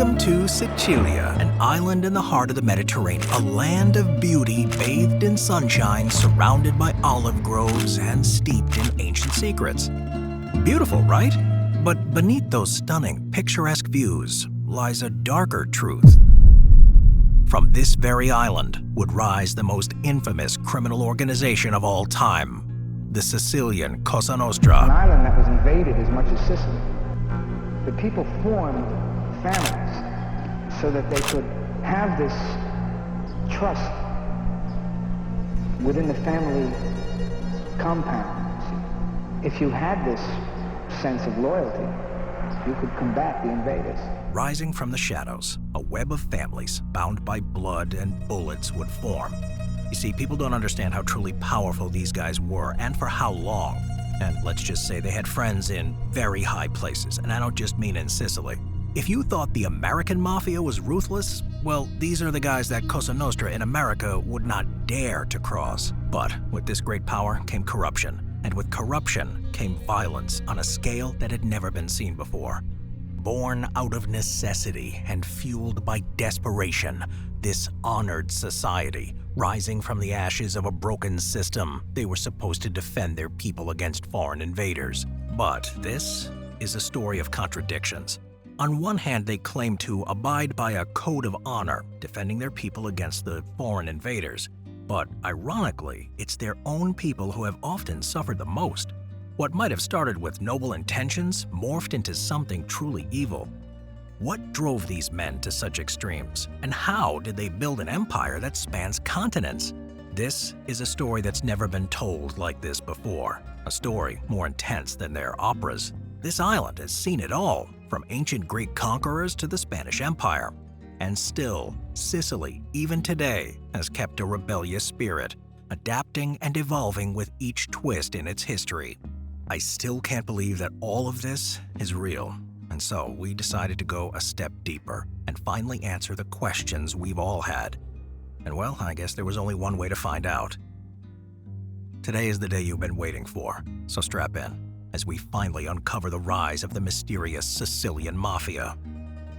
Welcome to Sicilia, an island in the heart of the Mediterranean, a land of beauty bathed in sunshine, surrounded by olive groves and steeped in ancient secrets. Beautiful, right? But beneath those stunning, picturesque views lies a darker truth. From this very island would rise the most infamous criminal organization of all time, the Sicilian Cosa Nostra. An island that was invaded as much as Sicily. The people formed families so that they could have this trust within the family compound. If you had this sense of loyalty, you could combat the invaders. Rising from the shadows, a web of families bound by blood and bullets would form. You see, people don't understand how truly powerful these guys were and for how long. And let's just say they had friends in very high places, and I don't just mean in Sicily. If you thought the American Mafia was ruthless, well, these are the guys that Cosa Nostra in America would not dare to cross. But with this great power came corruption, and with corruption came violence on a scale that had never been seen before. Born out of necessity and fueled by desperation, this honored society, rising from the ashes of a broken system, they were supposed to defend their people against foreign invaders. But this is a story of contradictions. On one hand, they claim to abide by a code of honor, defending their people against the foreign invaders. But ironically, it's their own people who have often suffered the most. What might have started with noble intentions morphed into something truly evil. What drove these men to such extremes, and how did they build an empire that spans continents? This is a story that's never been told like this before, a story more intense than their operas. This island has seen it all, from ancient Greek conquerors to the Spanish Empire. And still, Sicily, even today, has kept a rebellious spirit, adapting and evolving with each twist in its history. I still can't believe that all of this is real. And so we decided to go a step deeper and finally answer the questions we've all had. And well, I guess there was only one way to find out. Today is the day you've been waiting for, so strap in as we finally uncover the rise of the mysterious Sicilian Mafia.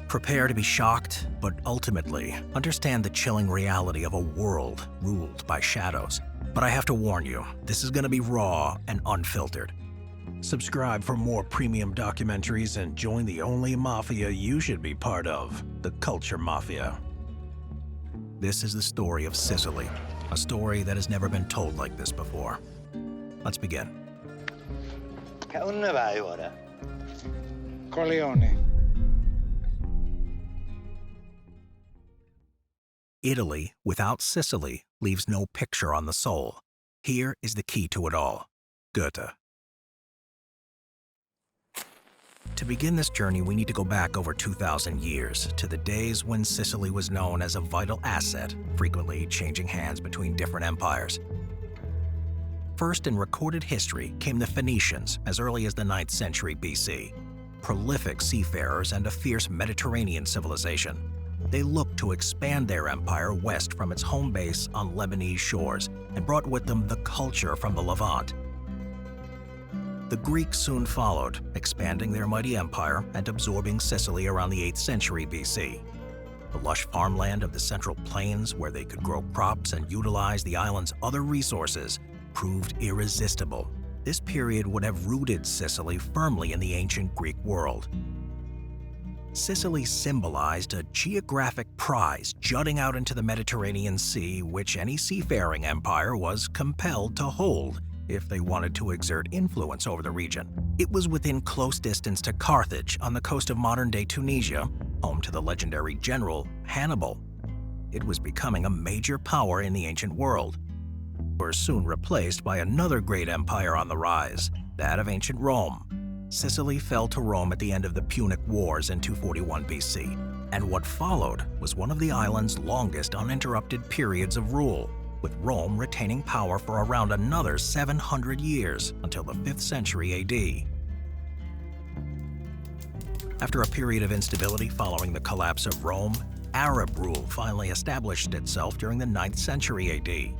Prepare to be shocked, but ultimately understand the chilling reality of a world ruled by shadows. But I have to warn you, this is going to be raw and unfiltered. Subscribe for more premium documentaries and join the only mafia you should be part of, the Culture Mafia. This is the story of Sicily, a story that has never been told like this before. Let's begin. Dove vai ora? Corleone. Italy without Sicily leaves no picture on the soul. Here is the key to it all: Goethe. To begin this journey, we need to go back over 2,000 years to the days when Sicily was known as a vital asset, frequently changing hands between different empires. First in recorded history came the Phoenicians as early as the 9th century BC. Prolific seafarers and a fierce Mediterranean civilization, they looked to expand their empire west from its home base on Lebanese shores and brought with them the culture from the Levant. The Greeks soon followed, expanding their mighty empire and absorbing Sicily around the 8th century BC. The lush farmland of the Central Plains, where they could grow crops and utilize the island's other resources, proved irresistible. This period would have rooted Sicily firmly in the ancient Greek world. Sicily symbolized a geographic prize jutting out into the Mediterranean Sea, which any seafaring empire was compelled to hold if they wanted to exert influence over the region. It was within close distance to Carthage on the coast of modern-day Tunisia, home to the legendary general Hannibal. It was becoming a major power in the ancient world. Were soon replaced by another great empire on the rise, that of ancient Rome. Sicily fell to Rome at the end of the Punic Wars in 241 BC, and what followed was one of the island's longest uninterrupted periods of rule, with Rome retaining power for around another 700 years until the 5th century AD. After a period of instability following the collapse of Rome, Arab rule finally established itself during the 9th century AD.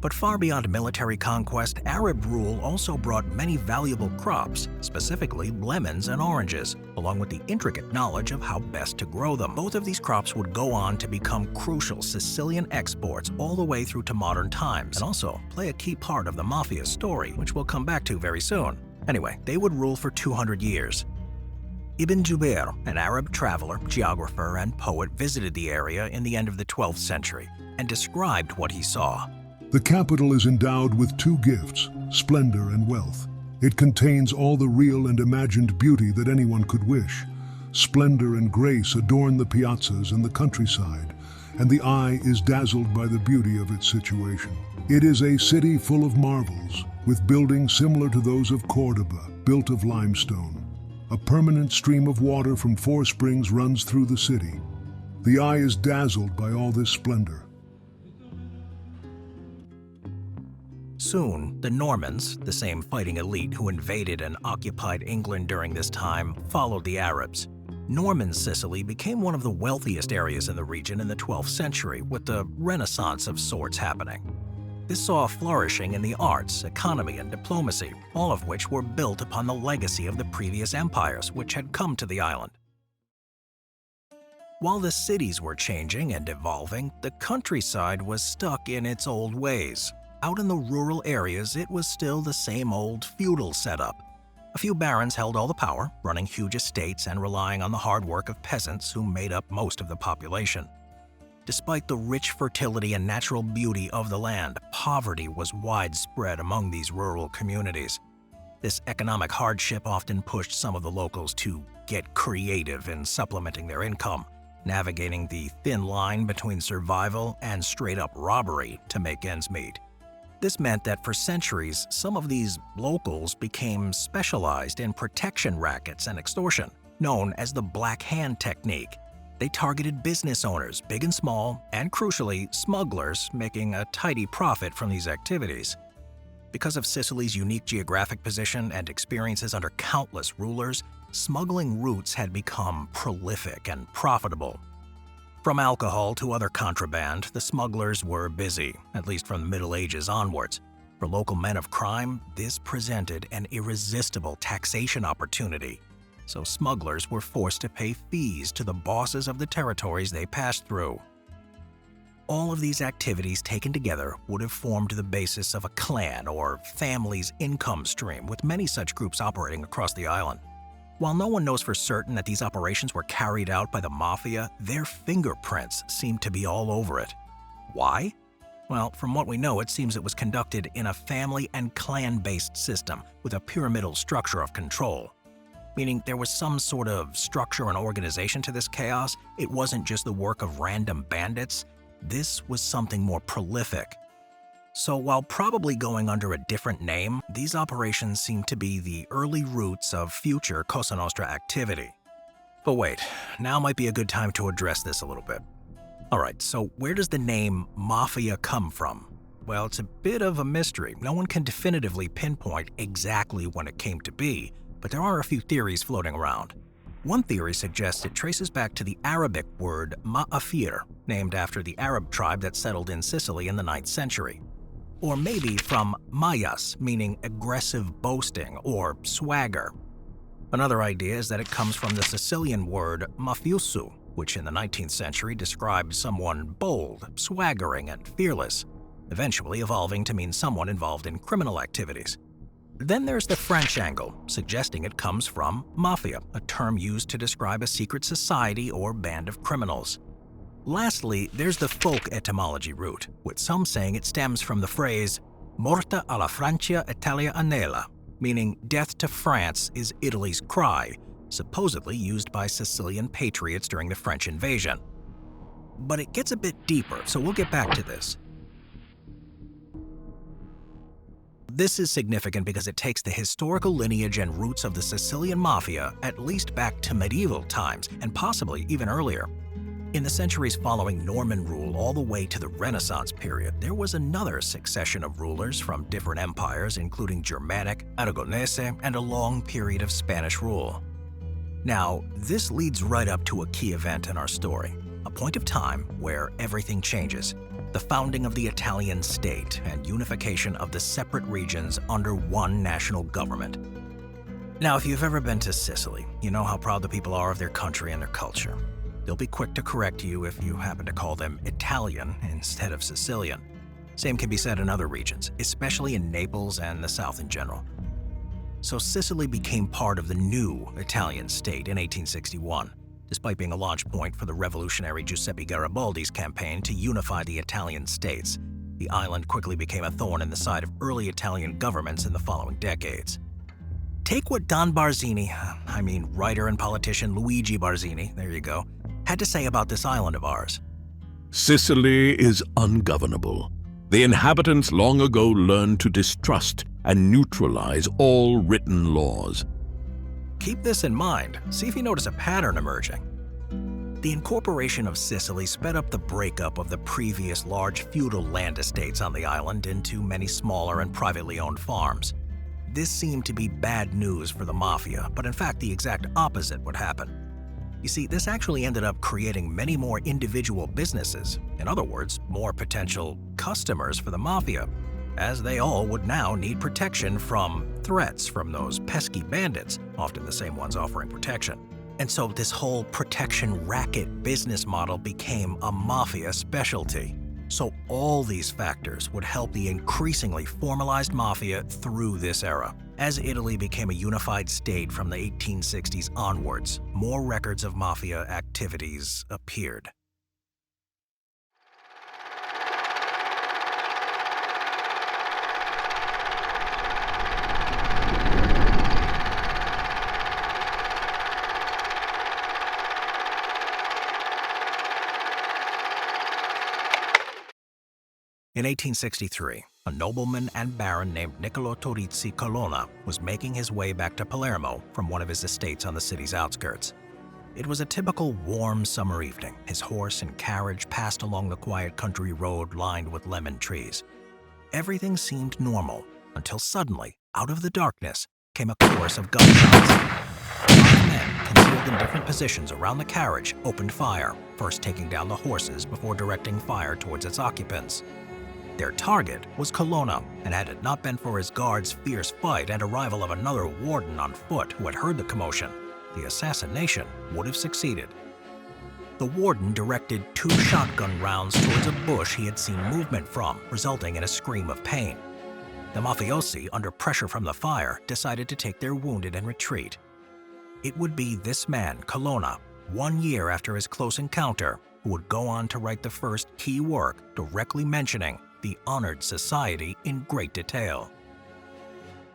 But far beyond military conquest, Arab rule also brought many valuable crops, specifically lemons and oranges, along with the intricate knowledge of how best to grow them. Both of these crops would go on to become crucial Sicilian exports all the way through to modern times, and also play a key part of the Mafia's story, which we'll come back to very soon. Anyway, they would rule for 200 years. Ibn Jubair, an Arab traveler, geographer, and poet, visited the area in the end of the 12th century and described what he saw. The capital is endowed with two gifts, splendor and wealth. It contains all the real and imagined beauty that anyone could wish. Splendor and grace adorn the piazzas and the countryside, and the eye is dazzled by the beauty of its situation. It is a city full of marvels, with buildings similar to those of Cordoba, built of limestone. A permanent stream of water from 4 springs runs through the city. The eye is dazzled by all this splendor. Soon, the Normans, the same fighting elite who invaded and occupied England during this time, followed the Arabs. Norman Sicily became one of the wealthiest areas in the region in the 12th century, with the Renaissance of sorts happening. This saw a flourishing in the arts, economy, and diplomacy, all of which were built upon the legacy of the previous empires which had come to the island. While the cities were changing and evolving, the countryside was stuck in its old ways. Out in the rural areas, it was still the same old feudal setup. A few barons held all the power, running huge estates and relying on the hard work of peasants who made up most of the population. Despite the rich fertility and natural beauty of the land, poverty was widespread among these rural communities. This economic hardship often pushed some of the locals to get creative in supplementing their income, navigating the thin line between survival and straight-up robbery to make ends meet. This meant that for centuries, some of these locals became specialized in protection rackets and extortion, known as the Black Hand technique. They targeted business owners, big and small, and crucially, smugglers, making a tidy profit from these activities. Because of Sicily's unique geographic position and experiences under countless rulers, smuggling routes had become prolific and profitable. From alcohol to other contraband, the smugglers were busy, at least from the Middle Ages onwards. For local men of crime, this presented an irresistible taxation opportunity. So smugglers were forced to pay fees to the bosses of the territories they passed through. All of these activities taken together would have formed the basis of a clan or family's income stream, with many such groups operating across the island. While no one knows for certain that these operations were carried out by the Mafia, their fingerprints seem to be all over it. Why? Well, from what we know, it seems it was conducted in a family and clan-based system with a pyramidal structure of control. Meaning there was some sort of structure and organization to this chaos. It wasn't just the work of random bandits. This was something more prolific. So while probably going under a different name, these operations seem to be the early roots of future Cosa Nostra activity. But wait, now might be a good time to address this a little bit. Alright, so where does the name Mafia come from? Well, it's a bit of a mystery. No one can definitively pinpoint exactly when it came to be, but there are a few theories floating around. One theory suggests it traces back to the Arabic word ma'afir, named after the Arab tribe that settled in Sicily in the 9th century. Or maybe from mayas, meaning aggressive boasting or swagger. Another idea is that it comes from the Sicilian word mafioso, which in the 19th century described someone bold, swaggering, and fearless, eventually evolving to mean someone involved in criminal activities. Then there's the French angle, suggesting it comes from mafia, a term used to describe a secret society or band of criminals. Lastly, there's the folk etymology root, with some saying it stems from the phrase "Morta alla Francia Italia anela," meaning death to France is Italy's cry, supposedly used by Sicilian patriots during the French invasion. But it gets a bit deeper, so we'll get back to this. This is significant because it takes the historical lineage and roots of the Sicilian Mafia at least back to medieval times, and possibly even earlier. In the centuries following Norman rule all the way to the Renaissance period, there was another succession of rulers from different empires, including Germanic, Aragonese, and a long period of Spanish rule. Now, this leads right up to a key event in our story, a point of time where everything changes. the founding of the Italian state and unification of the separate regions under one national government. Now, if you've ever been to Sicily, you know how proud the people are of their country and their culture. They'll be quick to correct you if you happen to call them Italian instead of Sicilian. Same can be said in other regions, especially in Naples and the South in general. So Sicily became part of the new Italian state in 1861, despite being a launch point for the revolutionary Giuseppe Garibaldi's campaign to unify the Italian states. The island quickly became a thorn in the side of early Italian governments in the following decades. Take what writer and politician Luigi Barzini, there you go, had to say about this island of ours. Sicily is ungovernable. The inhabitants long ago learned to distrust and neutralize all written laws. Keep this in mind. See if you notice a pattern emerging. The incorporation of Sicily sped up the breakup of the previous large feudal land estates on the island into many smaller and privately owned farms. This seemed to be bad news for the mafia, but in fact the exact opposite would happen. You see, this actually ended up creating many more individual businesses, in other words, more potential customers for the mafia, as they all would now need protection from threats from those pesky bandits, often the same ones offering protection. And so this whole protection racket business model became a mafia specialty. So all these factors would help the increasingly formalized mafia through this era. As Italy became a unified state from the 1860s onwards, more records of mafia activities appeared. In 1863, a nobleman and baron named Niccolo Torizzi Colonna was making his way back to Palermo from one of his estates on the city's outskirts. It was a typical warm summer evening. His horse and carriage passed along the quiet country road lined with lemon trees. Everything seemed normal until suddenly, out of the darkness, came a chorus of gunshots. 5 men, concealed in different positions around the carriage, opened fire, first taking down the horses before directing fire towards its occupants. Their target was Colonna, and had it not been for his guards' fierce fight and arrival of another warden on foot who had heard the commotion, the assassination would have succeeded. The warden directed 2 shotgun rounds towards a bush he had seen movement from, resulting in a scream of pain. The mafiosi, under pressure from the fire, decided to take their wounded and retreat. It would be this man, Colonna, 1 year after his close encounter, who would go on to write the first key work directly mentioning the honored society in great detail.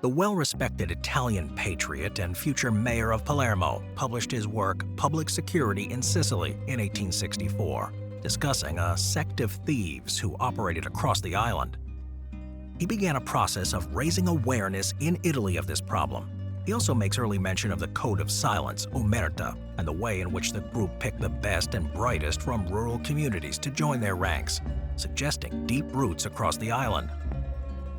The well-respected Italian patriot and future mayor of Palermo published his work Public Security in Sicily in 1864, discussing a sect of thieves who operated across the island. He began a process of raising awareness in Italy of this problem. He also makes early mention of the Code of Silence, Omerta, and the way in which the group picked the best and brightest from rural communities to join their ranks, suggesting deep roots across the island.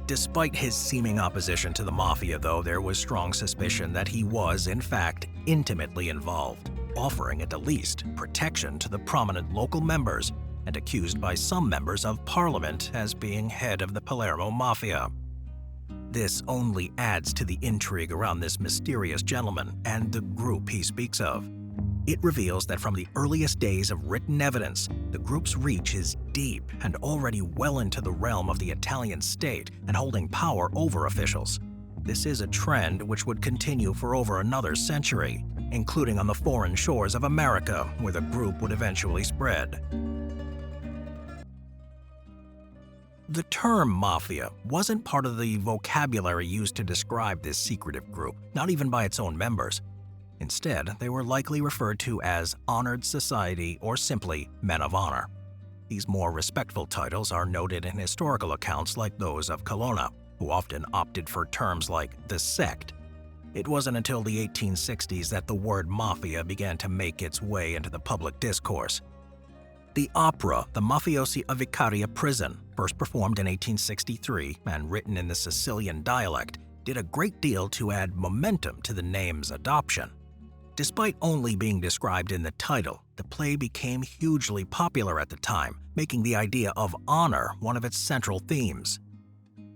Despite his seeming opposition to the mafia, though, there was strong suspicion that he was, in fact, intimately involved, offering at the least protection to the prominent local members and accused by some members of parliament as being head of the Palermo Mafia. This only adds to the intrigue around this mysterious gentleman and the group he speaks of. It reveals that from the earliest days of written evidence, the group's reach is deep and already well into the realm of the Italian state and holding power over officials. This is a trend which would continue for over another century, including on the foreign shores of America, where the group would eventually spread. The term mafia wasn't part of the vocabulary used to describe this secretive group, not even by its own members. Instead, they were likely referred to as honored society or simply men of honor. These more respectful titles are noted in historical accounts like those of Colonna, who often opted for terms like the sect. It wasn't until the 1860s that the word mafia began to make its way into the public discourse. The opera, The Mafiosi of Vicaria Prison, first performed in 1863 and written in the Sicilian dialect, did a great deal to add momentum to the name's adoption. Despite only being described in the title, the play became hugely popular at the time, making the idea of honor one of its central themes.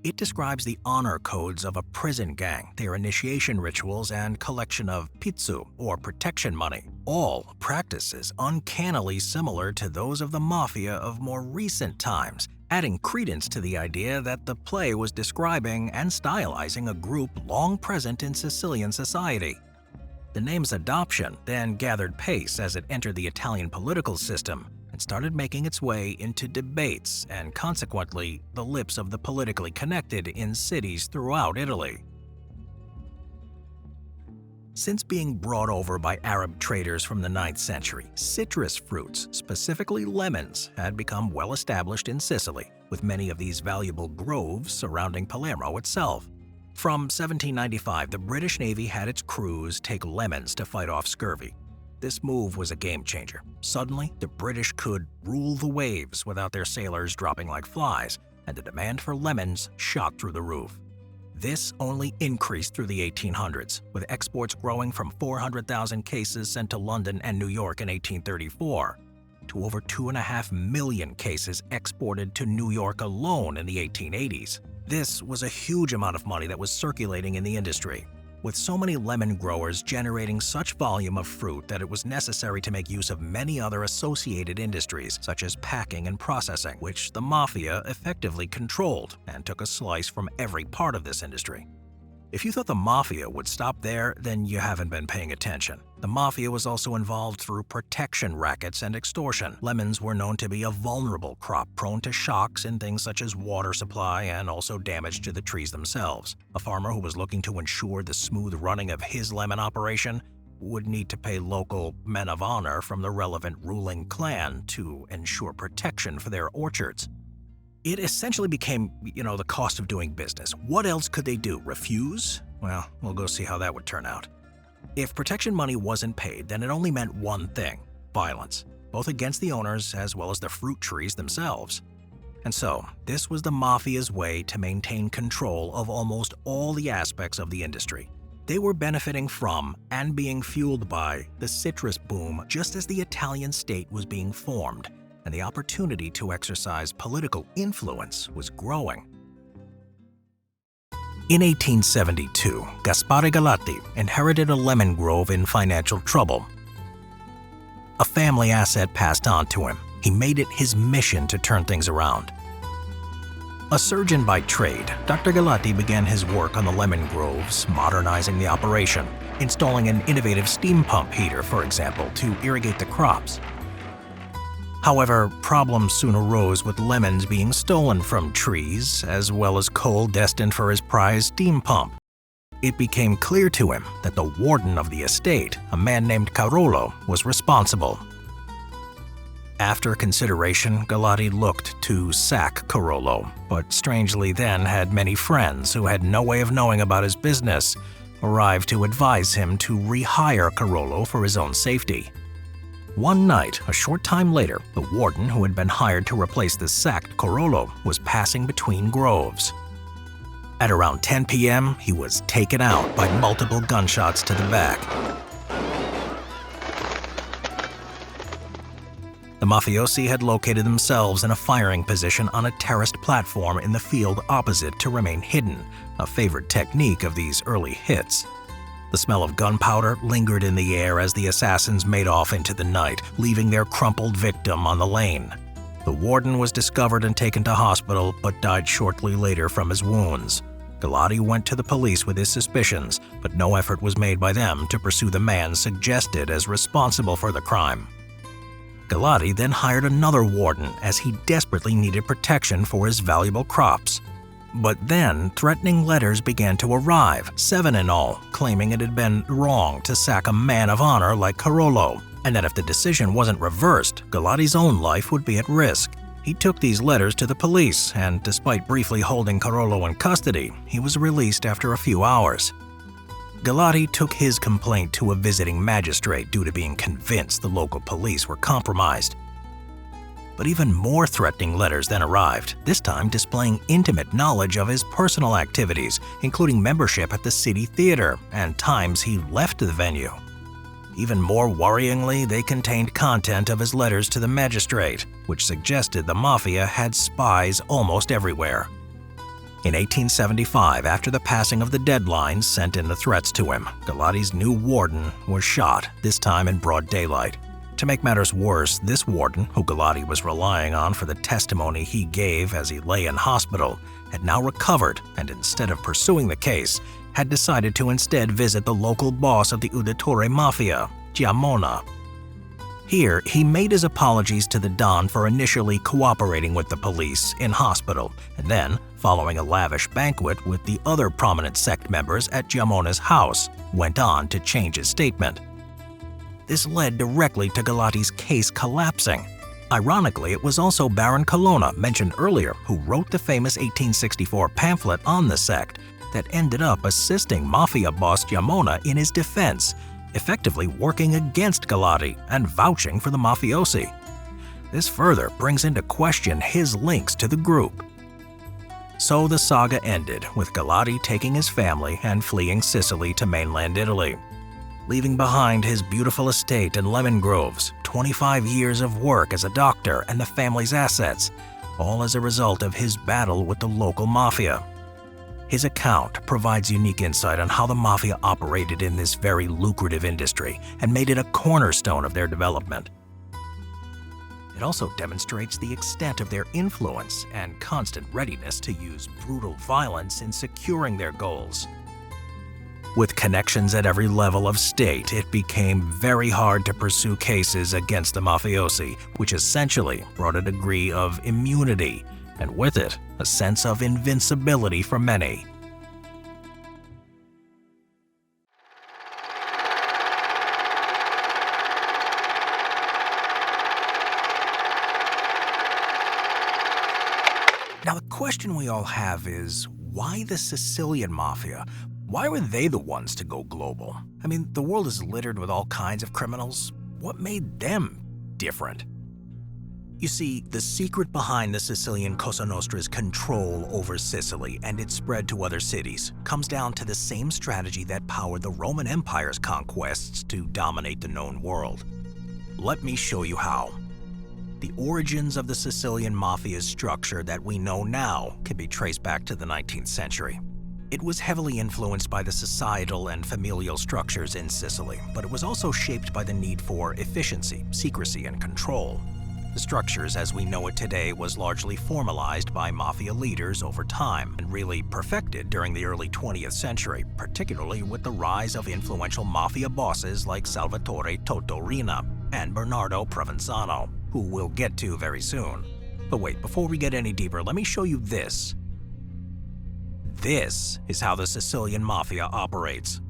It describes the honor codes of a prison gang, their initiation rituals, and collection of pizzu, or protection money, all practices uncannily similar to those of the mafia of more recent times, adding credence to the idea that the play was describing and stylizing a group long present in Sicilian society. The name's adoption then gathered pace as it entered the Italian political system and started making its way into debates and consequently the lips of the politically connected in cities throughout Italy. Since being brought over by Arab traders from the 9th century, citrus fruits, specifically lemons, had become well established in Sicily, with many of these valuable groves surrounding Palermo itself. From 1795, the British Navy had its crews take lemons to fight off scurvy. This move was a game changer. Suddenly, the British could rule the waves without their sailors dropping like flies, and the demand for lemons shot through the roof. This only increased through the 1800s, with exports growing from 400,000 cases sent to London and New York in 1834 to over 2.5 million cases exported to New York alone in the 1880s. This was a huge amount of money that was circulating in the industry, with so many lemon growers generating such volume of fruit that it was necessary to make use of many other associated industries such as packing and processing, which the mafia effectively controlled and took a slice from every part of this industry. If you thought the mafia would stop there, then you haven't been paying attention. The mafia was also involved through protection rackets and extortion. Lemons were known to be a vulnerable crop, prone to shocks in things such as water supply and also damage to the trees themselves. A farmer who was looking to ensure the smooth running of his lemon operation would need to pay local men of honor from the relevant ruling clan to ensure protection for their orchards. It essentially became, the cost of doing business. What else could they do? Refuse? Well, we'll go see how that would turn out. If protection money wasn't paid, then it only meant one thing: violence, both against the owners as well as the fruit trees themselves. And so, this was the mafia's way to maintain control of almost all the aspects of the industry. They were benefiting from and being fueled by the citrus boom just as the Italian state was being formed, and the opportunity to exercise political influence was growing. In 1872, Gaspare Galati inherited a lemon grove in financial trouble. A family asset passed on to him. He made it his mission to turn things around. A surgeon by trade, Dr. Galati began his work on the lemon groves, modernizing the operation, installing an innovative steam pump heater, for example, to irrigate the crops. However, problems soon arose with lemons being stolen from trees, as well as coal destined for his prized steam pump. It became clear to him that the warden of the estate, a man named Carolo, was responsible. After consideration, Galati looked to sack Carolo, but strangely then had many friends who had no way of knowing about his business arrive to advise him to rehire Carolo for his own safety. One night, a short time later, the warden who had been hired to replace the sacked Carolo was passing between groves. At around 10 p.m., he was taken out by multiple gunshots to the back. The mafiosi had located themselves in a firing position on a terraced platform in the field opposite to remain hidden, a favorite technique of these early hits. The smell of gunpowder lingered in the air as the assassins made off into the night, leaving their crumpled victim on the lane. The warden was discovered and taken to hospital, but died shortly later from his wounds. Galati went to the police with his suspicions, but no effort was made by them to pursue the man suggested as responsible for the crime. Galati then hired another warden as he desperately needed protection for his valuable crops. But then, threatening letters began to arrive, 7 in all, claiming it had been wrong to sack a man of honor like Carolo, and that if the decision wasn't reversed, Galati's own life would be at risk. He took these letters to the police, and despite briefly holding Carolo in custody, he was released after a few hours. Galati took his complaint to a visiting magistrate due to being convinced the local police were compromised. But even more threatening letters then arrived, this time displaying intimate knowledge of his personal activities, including membership at the city theater and times he left the venue. Even more worryingly, they contained content of his letters to the magistrate, which suggested the Mafia had spies almost everywhere. In 1875, after the passing of the deadlines sent in the threats to him, Galati's new warden was shot, this time in broad daylight. To make matters worse, this warden, who Galati was relying on for the testimony he gave as he lay in hospital, had now recovered and instead of pursuing the case, had decided to instead visit the local boss of the Uditore Mafia, Giamona. Here, he made his apologies to the Don for initially cooperating with the police in hospital, and then, following a lavish banquet with the other prominent sect members at Giamona's house, went on to change his statement. This led directly to Galati's case collapsing. Ironically, it was also Baron Colonna, mentioned earlier, who wrote the famous 1864 pamphlet on the sect that ended up assisting Mafia boss Giamona in his defense, effectively working against Galati and vouching for the mafiosi. This further brings into question his links to the group. So the saga ended, with Galati taking his family and fleeing Sicily to mainland Italy, leaving behind his beautiful estate in lemon groves, 25 years of work as a doctor, and the family's assets, all as a result of his battle with the local mafia. His account provides unique insight on how the mafia operated in this very lucrative industry and made it a cornerstone of their development. It also demonstrates the extent of their influence and constant readiness to use brutal violence in securing their goals. With connections at every level of state, it became very hard to pursue cases against the mafiosi, which essentially brought a degree of immunity, and with it, a sense of invincibility for many. Now, the question we all have is, why the Sicilian Mafia? Why were they the ones to go global? I mean, the world is littered with all kinds of criminals. What made them different? You see, the secret behind the Sicilian Cosa Nostra's control over Sicily and its spread to other cities comes down to the same strategy that powered the Roman Empire's conquests to dominate the known world. Let me show you how. The origins of the Sicilian Mafia's structure that we know now can be traced back to the 19th century. It was heavily influenced by the societal and familial structures in Sicily, but it was also shaped by the need for efficiency, secrecy, and control. The structures as we know it today was largely formalized by mafia leaders over time and really perfected during the early 20th century, particularly with the rise of influential mafia bosses like Salvatore Toto Riina and Bernardo Provenzano, who we'll get to very soon. But wait, before we get any deeper, let me show you this. This is how the Sicilian Mafia operates,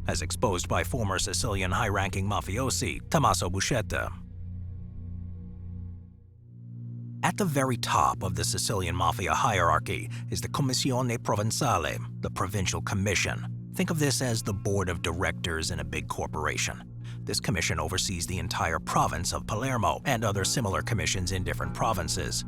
as exposed by former Sicilian high-ranking mafiosi Tommaso Buscetta. At the very top of the Sicilian Mafia hierarchy is the Commissione Provenzale, the provincial commission. Think of this as the board of directors in a big corporation. This commission oversees the entire province of Palermo and other similar commissions in different provinces.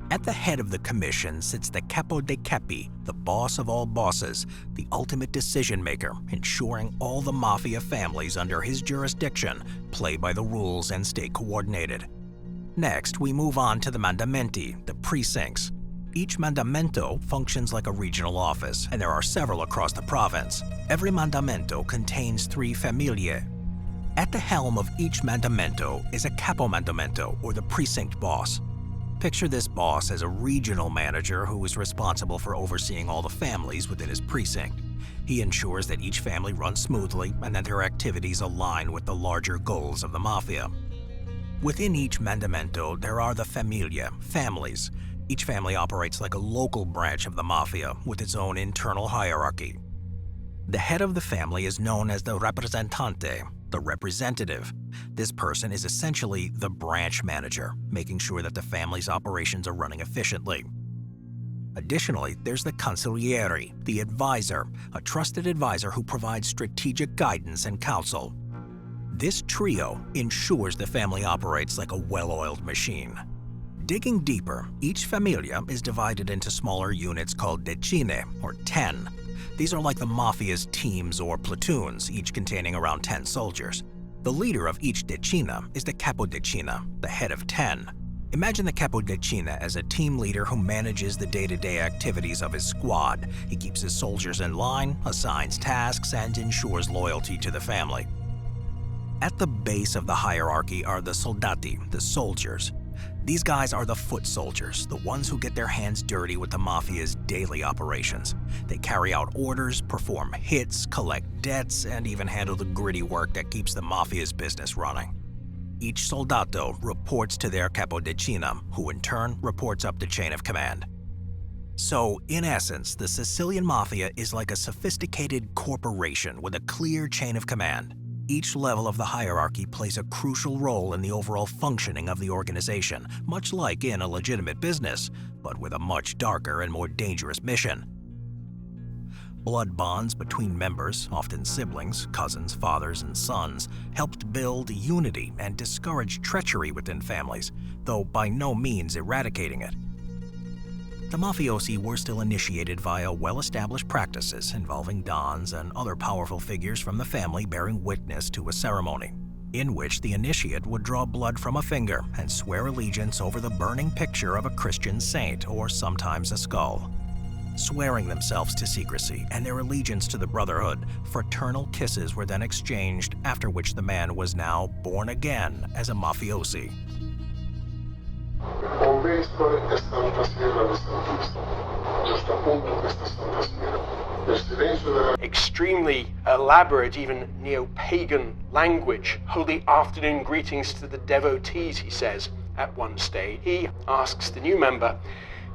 At the head of the commission sits the Capo dei Capi, the boss of all bosses, the ultimate decision-maker, ensuring all the mafia families under his jurisdiction play by the rules and stay coordinated. Next, we move on to the mandamenti, the precincts. Each mandamento functions like a regional office, and there are several across the province. Every mandamento contains 3 familiae. At the helm of each mandamento is a capomandamento, or the precinct boss. Picture this boss as a regional manager who is responsible for overseeing all the families within his precinct. He ensures that each family runs smoothly and that their activities align with the larger goals of the mafia. Within each mandamento, there are the familia, families. Each family operates like a local branch of the mafia with its own internal hierarchy. The head of the family is known as the rappresentante, the representative. This person is essentially the branch manager, making sure that the family's operations are running efficiently. Additionally, there's the consigliere, the advisor, a trusted advisor who provides strategic guidance and counsel. This trio ensures the family operates like a well-oiled machine. Digging deeper, each familia is divided into smaller units called decine, or 10. These are like the mafia's teams or platoons, each containing around 10 soldiers. The leader of each decina is the capodecina, the head of 10. Imagine the capodecina as a team leader who manages the day-to-day activities of his squad. He keeps his soldiers in line, assigns tasks, and ensures loyalty to the family. At the base of the hierarchy are the soldati, the soldiers. These guys are the foot soldiers, the ones who get their hands dirty with the mafia's daily operations. They carry out orders, perform hits, collect debts, and even handle the gritty work that keeps the mafia's business running. Each soldato reports to their capodecina, who in turn reports up the chain of command. So, in essence, the Sicilian Mafia is like a sophisticated corporation with a clear chain of command. Each level of the hierarchy plays a crucial role in the overall functioning of the organization, much like in a legitimate business, but with a much darker and more dangerous mission. Blood bonds between members, often siblings, cousins, fathers, and sons, helped build unity and discourage treachery within families, though by no means eradicating it. The mafiosi were still initiated via well-established practices involving dons and other powerful figures from the family bearing witness to a ceremony, in which the initiate would draw blood from a finger and swear allegiance over the burning picture of a Christian saint or sometimes a skull. Swearing themselves to secrecy and their allegiance to the Brotherhood, fraternal kisses were then exchanged, after which the man was now born again as a mafiosi. Extremely elaborate, even neo-pagan language. Holy afternoon greetings to the devotees, he says at one stage. He asks the new member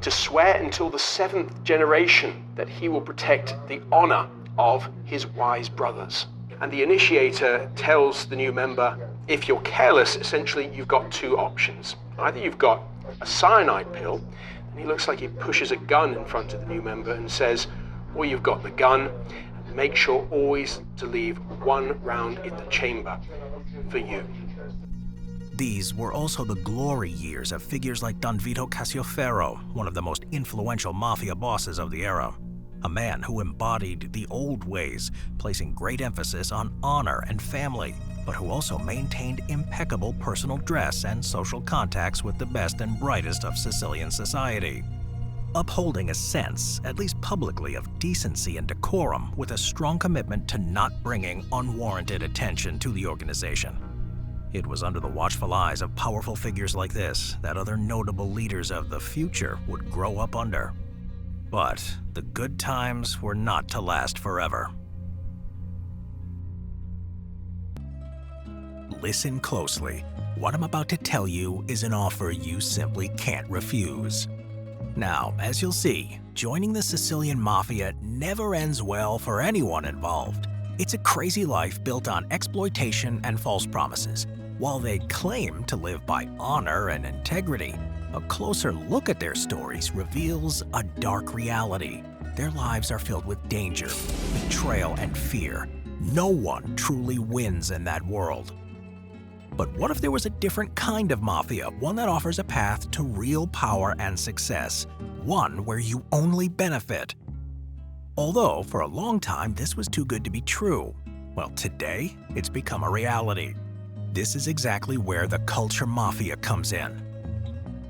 to swear until the 7th generation that he will protect the honor of his wise brothers. And the initiator tells the new member, if you're careless, essentially you've got two options. Either you've got a cyanide pill, and he looks like he pushes a gun in front of the new member and says, or you've got the gun, and make sure always to leave one round in the chamber for you. These were also the glory years of figures like Don Vito Cassioferro, one of the most influential mafia bosses of the era. A man who embodied the old ways, placing great emphasis on honor and family, but who also maintained impeccable personal dress and social contacts with the best and brightest of Sicilian society. Upholding a sense, at least publicly, of decency and decorum with a strong commitment to not bringing unwarranted attention to the organization. It was under the watchful eyes of powerful figures like this that other notable leaders of the future would grow up under. But the good times were not to last forever. Listen closely. What I'm about to tell you is an offer you simply can't refuse. Now, as you'll see, joining the Sicilian Mafia never ends well for anyone involved. It's a crazy life built on exploitation and false promises. While they claim to live by honor and integrity, a closer look at their stories reveals a dark reality. Their lives are filled with danger, betrayal, and fear. No one truly wins in that world. But what if there was a different kind of mafia, one that offers a path to real power and success, one where you only benefit? Although, for a long time, this was too good to be true. Well, today, it's become a reality. This is exactly where the culture mafia comes in.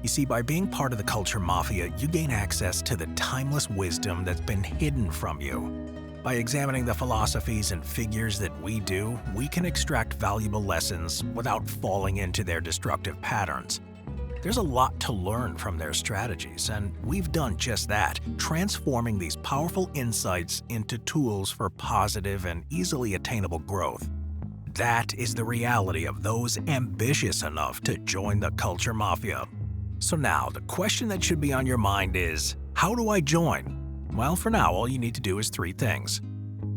You see, by being part of the culture mafia, you gain access to the timeless wisdom that's been hidden from you. By examining the philosophies and figures that we do, we can extract valuable lessons without falling into their destructive patterns. There's a lot to learn from their strategies, and we've done just that, transforming these powerful insights into tools for positive and easily attainable growth. That is the reality of those ambitious enough to join the culture mafia. So now, the question that should be on your mind is, how do I join? Well, for now, all you need to do is 3 things.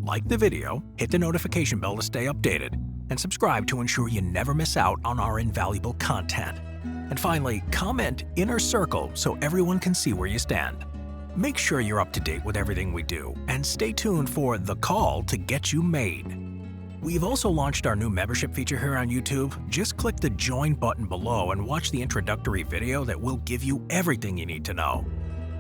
Like the video, hit the notification bell to stay updated, and subscribe to ensure you never miss out on our invaluable content. And finally, comment Inner Circle so everyone can see where you stand. Make sure you're up to date with everything we do, and stay tuned for The Call to Get You Made. We've also launched our new membership feature here on YouTube. Just click the join button below and watch the introductory video that will give you everything you need to know.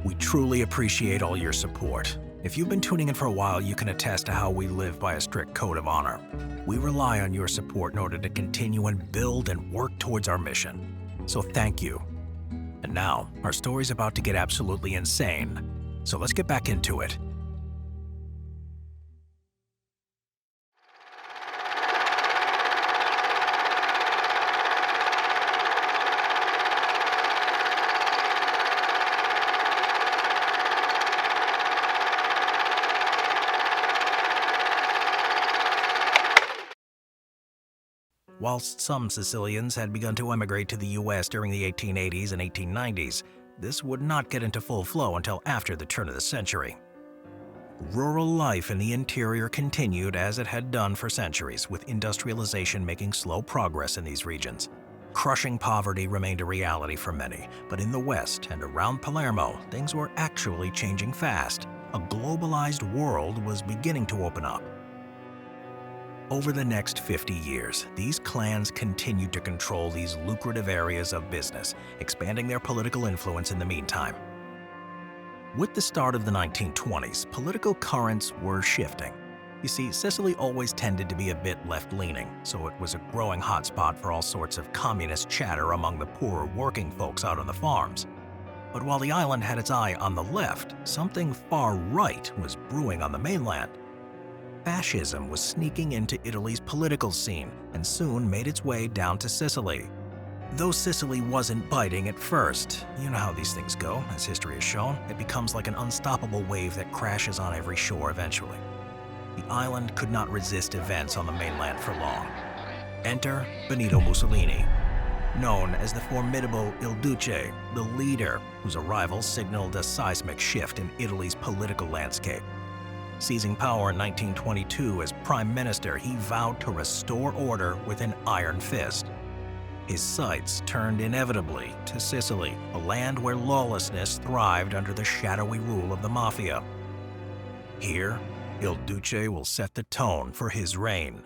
We truly appreciate all your support. If you've been tuning in for a while, you can attest to how we live by a strict code of honor. We rely on your support in order to continue and build and work towards our mission. So thank you. And now, our story's about to get absolutely insane. So let's get back into it. Whilst some Sicilians had begun to emigrate to the US during the 1880s and 1890s, this would not get into full flow until after the turn of the century. Rural life in the interior continued as it had done for centuries, with industrialization making slow progress in these regions. Crushing poverty remained a reality for many, but in the West and around Palermo, things were actually changing fast. A globalized world was beginning to open up. Over the next 50 years, these clans continued to control these lucrative areas of business, expanding their political influence in the meantime. With the start of the 1920s, political currents were shifting. You see, Sicily always tended to be a bit left-leaning, so it was a growing hotspot for all sorts of communist chatter among the poorer working folks out on the farms. But while the island had its eye on the left, something far right was brewing on the mainland. Fascism was sneaking into Italy's political scene and soon made its way down to Sicily. Though Sicily wasn't biting at first, you know how these things go, as history has shown. It becomes like an unstoppable wave that crashes on every shore eventually. The island could not resist events on the mainland for long. Enter Benito Mussolini, known as the formidable Il Duce, the leader whose arrival signaled a seismic shift in Italy's political landscape. Seizing power in 1922 as prime minister, he vowed to restore order with an iron fist. His sights turned inevitably to Sicily, a land where lawlessness thrived under the shadowy rule of the mafia. Here, Il Duce will set the tone for his reign.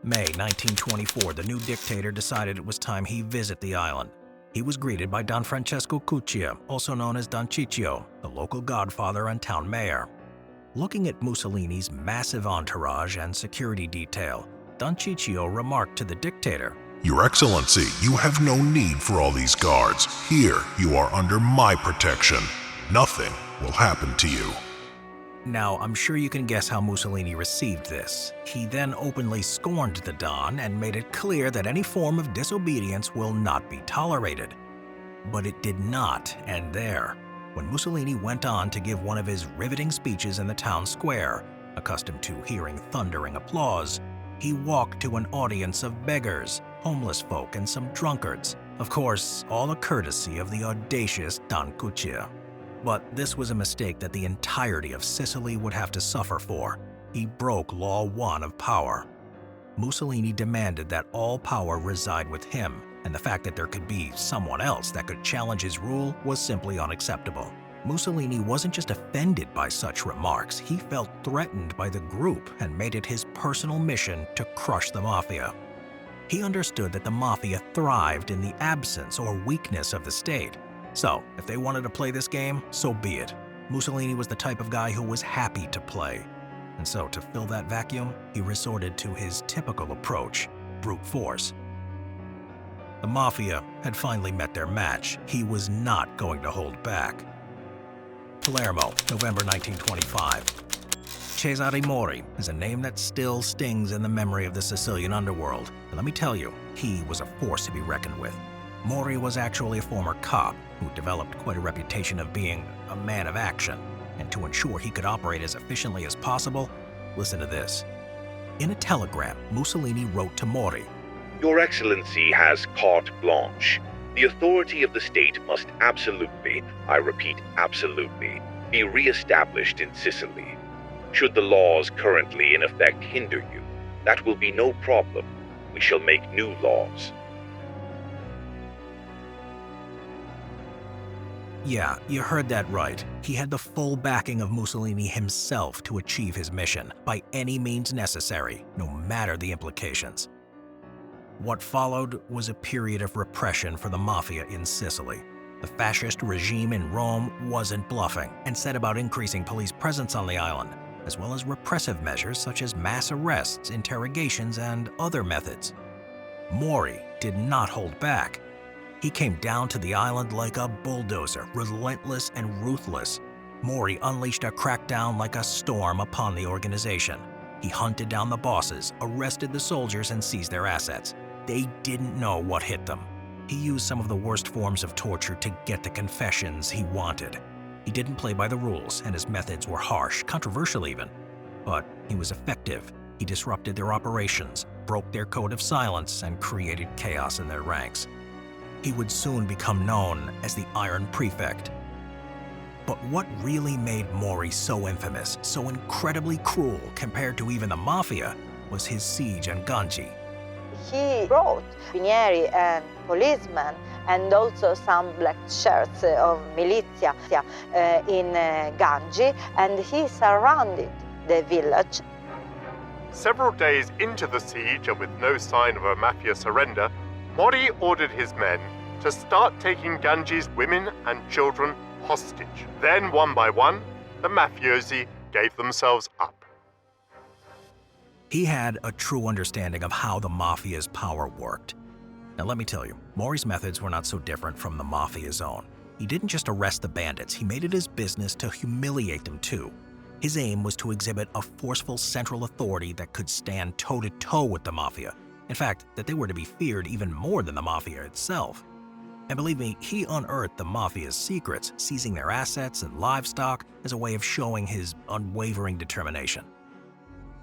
May 1924, the new dictator decided it was time he visit the island. He was greeted by Don Francesco Cuccia, also known as Don Ciccio, the local godfather and town mayor. Looking at Mussolini's massive entourage and security detail, Don Ciccio remarked to the dictator, "Your Excellency, you have no need for all these guards. Here, you are under my protection. Nothing will happen to you." Now, I'm sure you can guess how Mussolini received this. He then openly scorned the Don and made it clear that any form of disobedience will not be tolerated. But it did not end there. When Mussolini went on to give one of his riveting speeches in the town square, accustomed to hearing thundering applause, he walked to an audience of beggars, homeless folk, and some drunkards. Of course, all a courtesy of the audacious Don Cuccia. But this was a mistake that the entirety of Sicily would have to suffer for. He broke Law 1 of power. Mussolini demanded that all power reside with him, and the fact that there could be someone else that could challenge his rule was simply unacceptable. Mussolini wasn't just offended by such remarks, he felt threatened by the group and made it his personal mission to crush the mafia. He understood that the mafia thrived in the absence or weakness of the state. So, if they wanted to play this game, so be it. Mussolini was the type of guy who was happy to play. And so, to fill that vacuum, he resorted to his typical approach, brute force. The mafia had finally met their match. He was not going to hold back. Palermo, November 1925. Cesare Mori is a name that still stings in the memory of the Sicilian underworld. And let me tell you, he was a force to be reckoned with. Mori was actually a former cop who developed quite a reputation of being a man of action. And to ensure he could operate as efficiently as possible, listen to this. In a telegram, Mussolini wrote to Mori, "Your Excellency has carte blanche. The authority of the state must absolutely, I repeat absolutely, be re-established in Sicily. Should the laws currently in effect hinder you, that will be no problem. We shall make new laws." Yeah, you heard that right. He had the full backing of Mussolini himself to achieve his mission, by any means necessary, no matter the implications. What followed was a period of repression for the mafia in Sicily. The fascist regime in Rome wasn't bluffing and set about increasing police presence on the island, as well as repressive measures such as mass arrests, interrogations, and other methods. Mori did not hold back. He came down to the island like a bulldozer, relentless and ruthless. Mori unleashed a crackdown like a storm upon the organization. He hunted down the bosses, arrested the soldiers, and seized their assets. They didn't know what hit them. He used some of the worst forms of torture to get the confessions he wanted. He didn't play by the rules, and his methods were harsh, controversial even. But he was effective. He disrupted their operations, broke their code of silence, and created chaos in their ranks. He would soon become known as the Iron Prefect. But what really made Mori so infamous, so incredibly cruel compared to even the Mafia, was his siege on Ganji. He brought carabinieri and policemen and also some black shirts of militia in Ganji, and he surrounded the village. Several days into the siege and with no sign of a Mafia surrender, Mori ordered his men to start taking Ganji's women and children hostage. Then, one by one, the mafiosi gave themselves up. He had a true understanding of how the Mafia's power worked. Now let me tell you, Mori's methods were not so different from the Mafia's own. He didn't just arrest the bandits, he made it his business to humiliate them too. His aim was to exhibit a forceful central authority that could stand toe-to-toe with the Mafia. In fact, that they were to be feared even more than the Mafia itself. And believe me, he unearthed the Mafia's secrets, seizing their assets and livestock as a way of showing his unwavering determination.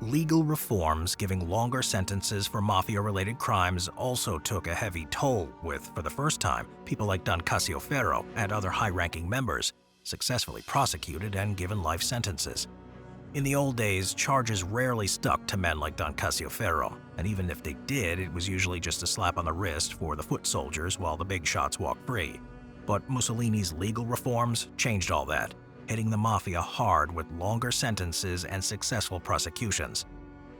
Legal reforms giving longer sentences for Mafia-related crimes also took a heavy toll with, for the first time, people like Don Cassiopero and other high-ranking members successfully prosecuted and given life sentences. In the old days, charges rarely stuck to men like Don Cassiopero, and even if they did, it was usually just a slap on the wrist for the foot soldiers while the big shots walked free. But Mussolini's legal reforms changed all that, hitting the Mafia hard with longer sentences and successful prosecutions.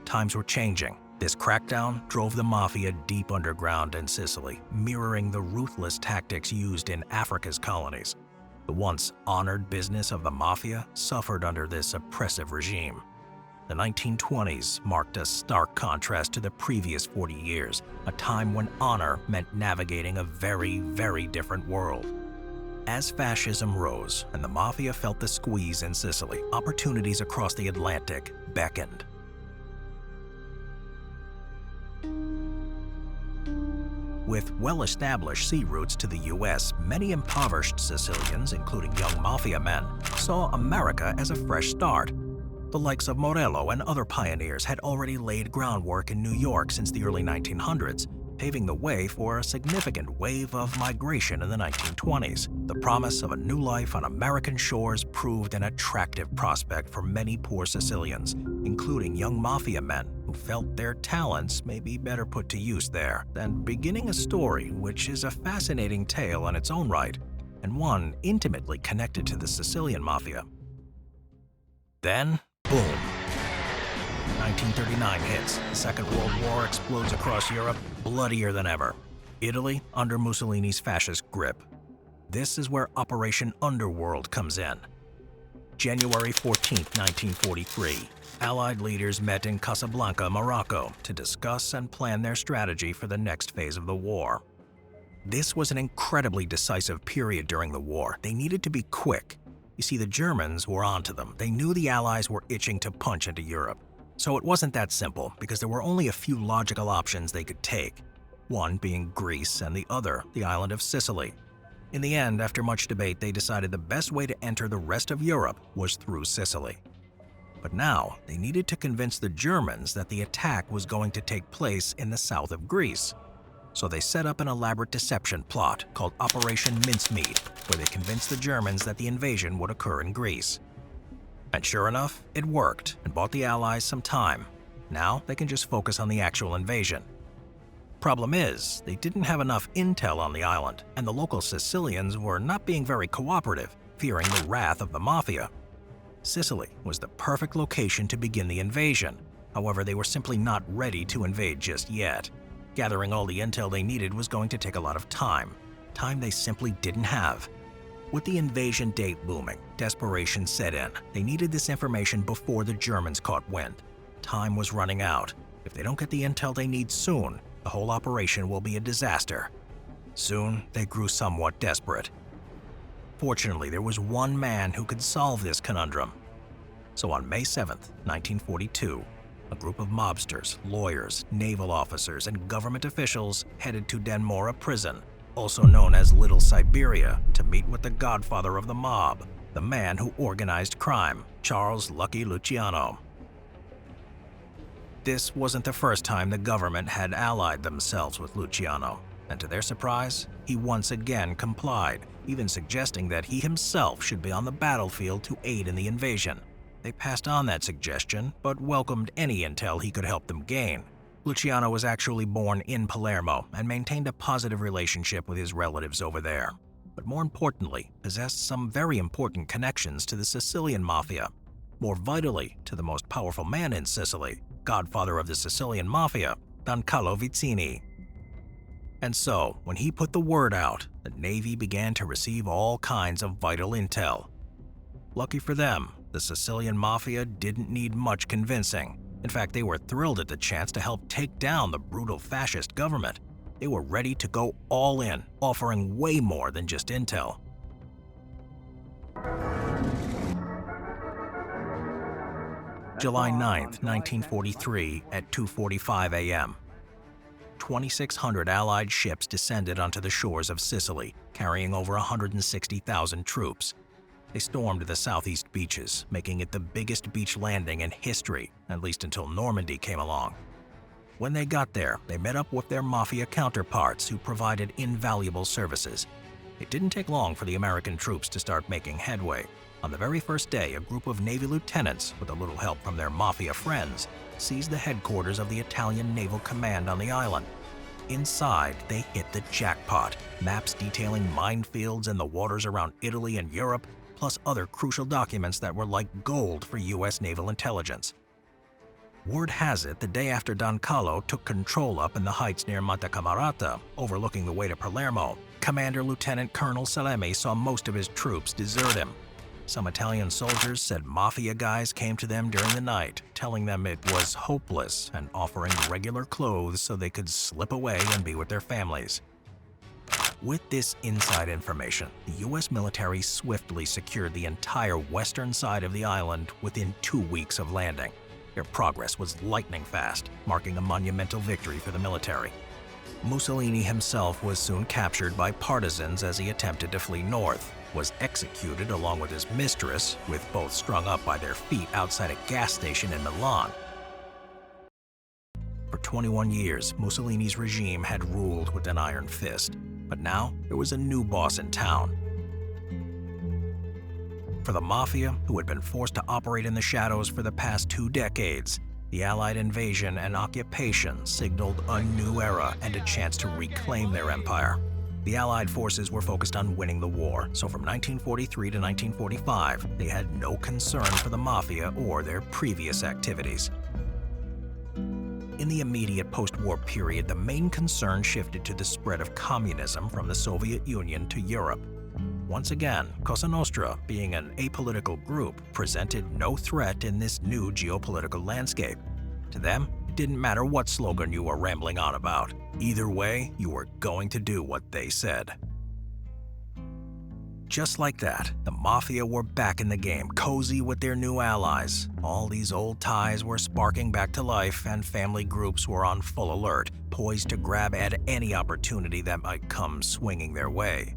Times were changing. This crackdown drove the Mafia deep underground in Sicily, mirroring the ruthless tactics used in Africa's colonies. The once honored business of the Mafia suffered under this oppressive regime. The 1920s marked a stark contrast to the previous 40 years, a time when honor meant navigating a very, very different world. As fascism rose and the Mafia felt the squeeze in Sicily, opportunities across the Atlantic beckoned. With well-established sea routes to the US, many impoverished Sicilians, including young Mafia men, saw America as a fresh start. The likes of Morello and other pioneers had already laid groundwork in New York since the early 1900s, paving the way for a significant wave of migration in the 1920s. The promise of a new life on American shores proved an attractive prospect for many poor Sicilians, including young Mafia men who felt their talents may be better put to use there than beginning a story which is a fascinating tale in its own right, and one intimately connected to the Sicilian Mafia. Then, boom. 1939 hits. The Second World War explodes across Europe, bloodier than ever. Italy under Mussolini's fascist grip. This is where Operation Underworld comes in. January 14, 1943. Allied leaders met in Casablanca, Morocco, to discuss and plan their strategy for the next phase of the war. This was an incredibly decisive period during the war. They needed to be quick. You see, the Germans were onto them. They knew the Allies were itching to punch into Europe. So it wasn't that simple, because there were only a few logical options they could take, one being Greece and the other the island of Sicily. In the end, after much debate, they decided the best way to enter the rest of Europe was through Sicily. But now, they needed to convince the Germans that the attack was going to take place in the south of Greece. So they set up an elaborate deception plot called Operation Mincemeat, where they convinced the Germans that the invasion would occur in Greece. And sure enough, it worked and bought the Allies some time. Now they can just focus on the actual invasion. Problem is, they didn't have enough intel on the island, and the local Sicilians were not being very cooperative, fearing the wrath of the Mafia. Sicily was the perfect location to begin the invasion. However, they were simply not ready to invade just yet. Gathering all the intel they needed was going to take a lot of time. time they simply didn't have. With the invasion date looming, desperation set in. They needed this information before the Germans caught wind. Time was running out. If they don't get the intel they need soon, the whole operation will be a disaster. Soon, they grew somewhat desperate. Fortunately, there was one man who could solve this conundrum. So on May 7th, 1942, a group of mobsters, lawyers, naval officers, and government officials headed to Danmora prison, also known as Little Siberia, to meet with the godfather of the mob, the man who organized crime, Charles Lucky Luciano. This wasn't the first time the government had allied themselves with Luciano, and to their surprise, he once again complied, even suggesting that he himself should be on the battlefield to aid in the invasion. They passed on that suggestion, but welcomed any intel he could help them gain. Luciano was actually born in Palermo and maintained a positive relationship with his relatives over there, but more importantly, possessed some very important connections to the Sicilian Mafia, more vitally to the most powerful man in Sicily, Godfather of the Sicilian Mafia, Don Carlo Vizzini. And so, when he put the word out, the Navy began to receive all kinds of vital intel. Lucky for them, the Sicilian Mafia didn't need much convincing. In fact, they were thrilled at the chance to help take down the brutal fascist government. They were ready to go all in, offering way more than just intel. July 9th, 1943, at 2:45 a.m. 2,600 Allied ships descended onto the shores of Sicily, carrying over 160,000 troops. They stormed the southeast beaches, making it the biggest beach landing in history, at least until Normandy came along. When they got there, they met up with their mafia counterparts who provided invaluable services. It didn't take long for the American troops to start making headway. On the very first day, a group of Navy lieutenants, with a little help from their mafia friends, seized the headquarters of the Italian Naval Command on the island. Inside, they hit the jackpot, maps detailing minefields in the waters around Italy and Europe, plus other crucial documents that were like gold for U.S. naval intelligence. Word has it the day after Don Carlo took control up in the heights near Monte Camerata, overlooking the way to Palermo, Commander Lieutenant Colonel Salemi saw most of his troops desert him. Some Italian soldiers said mafia guys came to them during the night, telling them it was hopeless and offering regular clothes so they could slip away and be with their families. With this inside information, the U.S. military swiftly secured the entire western side of the island within 2 weeks of landing. Their progress was lightning fast, marking a monumental victory for the military. Mussolini himself was soon captured by partisans as he attempted to flee north, was executed along with his mistress, with both strung up by their feet outside a gas station in Milan. For 21 years, Mussolini's regime had ruled with an iron fist, but now there was a new boss in town. For the Mafia, who had been forced to operate in the shadows for the past 2 decades, the Allied invasion and occupation signaled a new era and a chance to reclaim their empire. The Allied forces were focused on winning the war, so from 1943 to 1945, they had no concern for the Mafia or their previous activities. In the immediate post-war period, the main concern shifted to the spread of communism from the Soviet Union to Europe. Once again, Cosa Nostra, being an apolitical group, presented no threat in this new geopolitical landscape. To them, it didn't matter what slogan you were rambling on about. Either way, you were going to do what they said. Just like that, the Mafia were back in the game, cozy with their new allies. All these old ties were sparking back to life, and family groups were on full alert, poised to grab at any opportunity that might come swinging their way.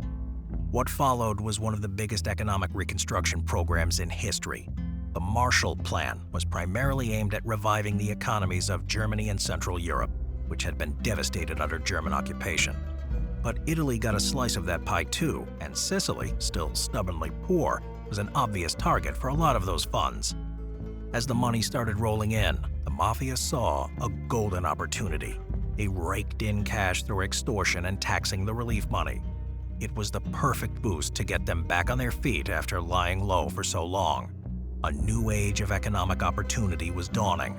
What followed was one of the biggest economic reconstruction programs in history. The Marshall Plan was primarily aimed at reviving the economies of Germany and Central Europe, which had been devastated under German occupation. But Italy got a slice of that pie too, and Sicily, still stubbornly poor, was an obvious target for a lot of those funds. As the money started rolling in, the Mafia saw a golden opportunity. They raked in cash through extortion and taxing the relief money. It was the perfect boost to get them back on their feet after lying low for so long. A new age of economic opportunity was dawning,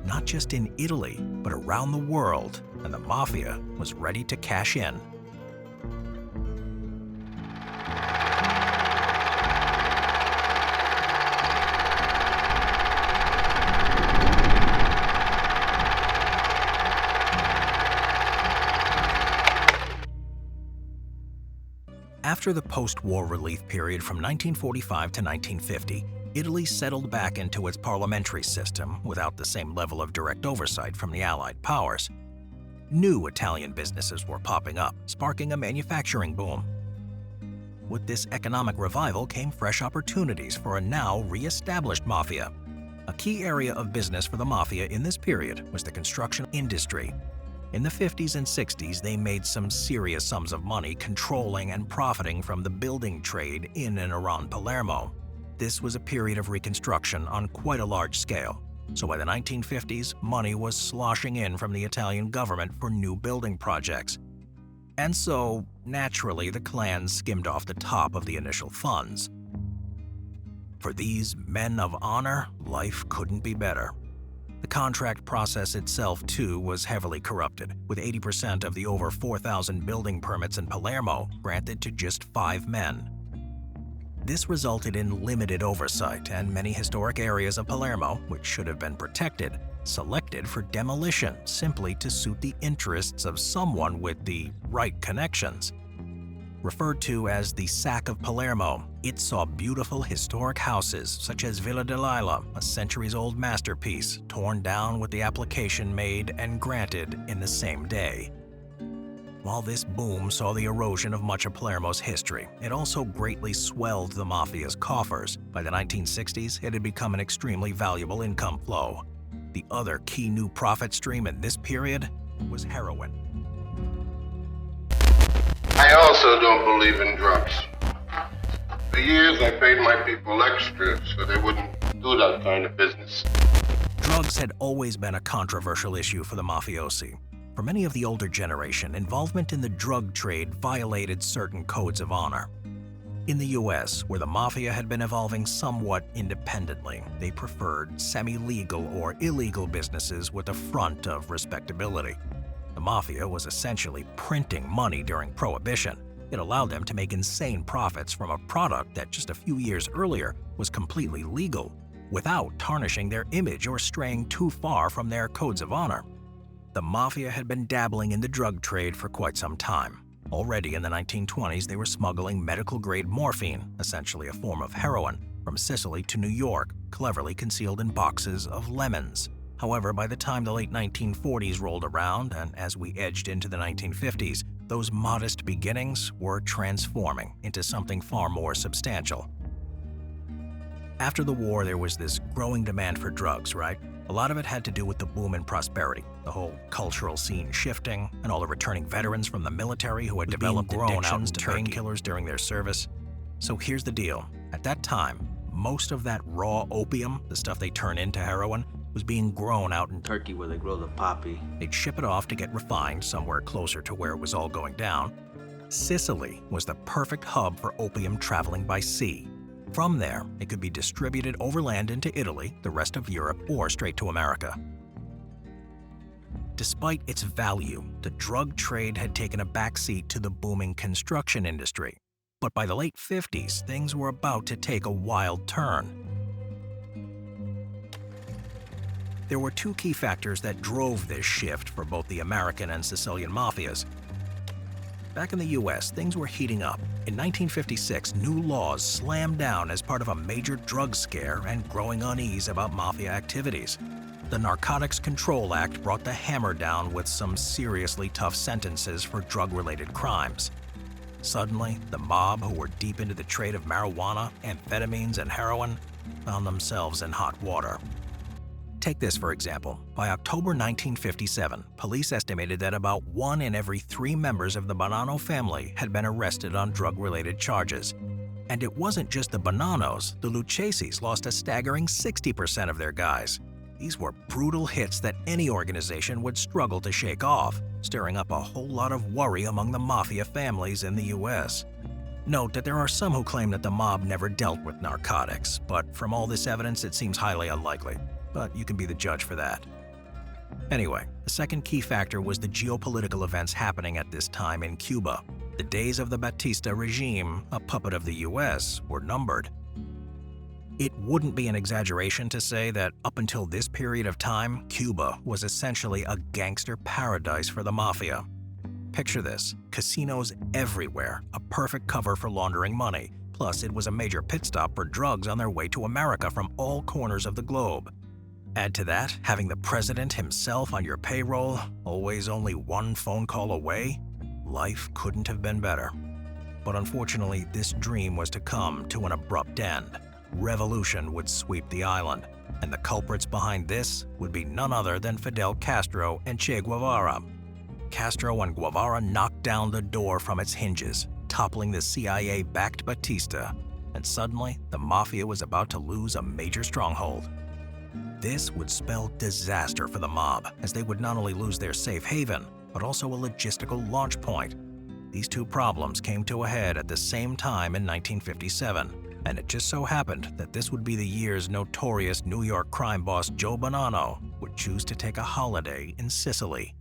not just in Italy, but around the world, and the Mafia was ready to cash in. After the post-war relief period from 1945 to 1950, Italy settled back into its parliamentary system without the same level of direct oversight from the Allied powers. New Italian businesses were popping up, sparking a manufacturing boom. With this economic revival came fresh opportunities for a now re-established mafia. A key area of business for the mafia in this period was the construction industry. In the 50s and 60s, they made some serious sums of money controlling and profiting from the building trade in and around Palermo. This was a period of reconstruction on quite a large scale. So by the 1950s, money was sloshing in from the Italian government for new building projects. And so, naturally, the clans skimmed off the top of the initial funds. For these men of honor, life couldn't be better. The contract process itself, too, was heavily corrupted, with 80% of the over 4,000 building permits in Palermo granted to just 5 men. This resulted in limited oversight, and many historic areas of Palermo, which should have been protected, selected for demolition simply to suit the interests of someone with the right connections. Referred to as the Sack of Palermo, it saw beautiful historic houses such as Villa dell'Isla, a centuries-old masterpiece, torn down with the application made and granted in the same day. While this boom saw the erosion of much of Palermo's history, it also greatly swelled the mafia's coffers. By the 1960s, it had become an extremely valuable income flow. The other key new profit stream in this period was heroin. I also don't believe in drugs. For years, I paid my people extra so they wouldn't do that kind of business. Drugs had always been a controversial issue for the mafiosi. For many of the older generation, involvement in the drug trade violated certain codes of honor. In the US, where the mafia had been evolving somewhat independently, they preferred semi-legal or illegal businesses with a front of respectability. The mafia was essentially printing money during Prohibition. It allowed them to make insane profits from a product that just a few years earlier was completely legal, without tarnishing their image or straying too far from their codes of honor. The mafia had been dabbling in the drug trade for quite some time. Already in the 1920s, they were smuggling medical-grade morphine, essentially a form of heroin, from Sicily to New York, cleverly concealed in boxes of lemons. However, by the time the late 1940s rolled around, and as we edged into the 1950s, those modest beginnings were transforming into something far more substantial. After the war, there was this growing demand for drugs, right? A lot of it had to do with the boom in prosperity, the whole cultural scene shifting, and all the returning veterans from the military who had developed addictions to painkillers during their service. So here's the deal. At that time, most of that raw opium, the stuff they turn into heroin, was being grown out in Turkey where they grow the poppy. They'd ship it off to get refined somewhere closer to where it was all going down. Sicily was the perfect hub for opium traveling by sea. From there, it could be distributed overland into Italy, the rest of Europe, or straight to America. Despite its value, the drug trade had taken a backseat to the booming construction industry. But by the late 50s, things were about to take a wild turn. There were 2 key factors that drove this shift for both the American and Sicilian mafias. Back in the US, things were heating up. In 1956, new laws slammed down as part of a major drug scare and growing unease about mafia activities. The Narcotics Control Act brought the hammer down with some seriously tough sentences for drug-related crimes. Suddenly, the mob, who were deep into the trade of marijuana, amphetamines, and heroin, found themselves in hot water. Take this, for example. By October 1957, police estimated that about 1 in every 3 members of the Bonanno family had been arrested on drug-related charges. And it wasn't just the Bonannos. The Lucchesis lost a staggering 60% of their guys. These were brutal hits that any organization would struggle to shake off, stirring up a whole lot of worry among the mafia families in the US. Note that there are some who claim that the mob never dealt with narcotics, but from all this evidence, it seems highly unlikely. But you can be the judge for that. Anyway, the second key factor was the geopolitical events happening at this time in Cuba. The days of the Batista regime, a puppet of the US, were numbered. It wouldn't be an exaggeration to say that up until this period of time, Cuba was essentially a gangster paradise for the mafia. Picture this: casinos everywhere, a perfect cover for laundering money. Plus, it was a major pit stop for drugs on their way to America from all corners of the globe. Add to that, having the president himself on your payroll, always only one phone call away. Life couldn't have been better. But unfortunately, this dream was to come to an abrupt end. Revolution would sweep the island, and the culprits behind this would be none other than Fidel Castro and Che Guevara. Castro and Guevara knocked down the door from its hinges, toppling the CIA-backed Batista, and suddenly the Mafia was about to lose a major stronghold. This would spell disaster for the mob, as they would not only lose their safe haven, but also a logistical launch point. These two problems came to a head at the same time in 1957, and it just so happened that this would be the year's notorious New York crime boss Joe Bonanno would choose to take a holiday in Sicily.